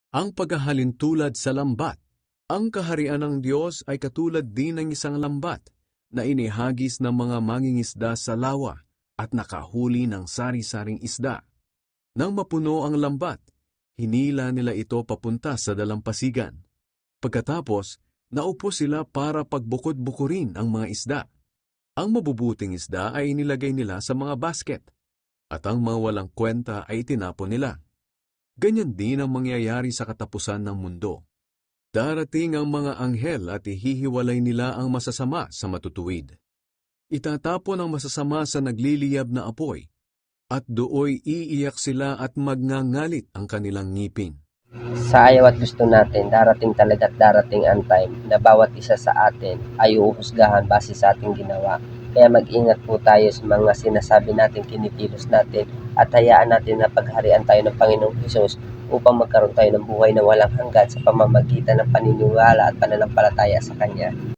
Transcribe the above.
Ang paghahalintulad sa lambat. Ang kaharian ng Diyos ay katulad din ng isang lambat na inihagis ng mga mangingisda sa lawa at nakahuli ng sari-saring isda. Nang mapuno ang lambat, hinila nila ito papunta sa dalampasigan. Pagkatapos, naupo sila para pagbukod-bukurin ang mga isda. Ang mabubuting isda ay inilagay nila sa mga basket, at ang mga walang kwenta ay tinapon nila. Ganyan din ang mangyayari sa katapusan ng mundo. Darating ang mga anghel at ihihiwalay nila ang masasama sa matutuwid. Itatapon ang masasama sa nagliliyab na apoy, at dooy iiyak sila at magngangalit ang kanilang ngipin. Sa ayaw at gusto natin, darating talaga at darating ang time na bawat isa sa atin ay uuhusgahan base sa ating ginawa. Kaya mag-ingat po tayo sa mga sinasabi natin, kinikilos natin, at hayaan natin na pagharian tayo ng Panginoong Hesus upang magkaroon tayo ng buhay na walang hanggan sa pamamagitan ng paniniwala at pananampalataya sa Kanya.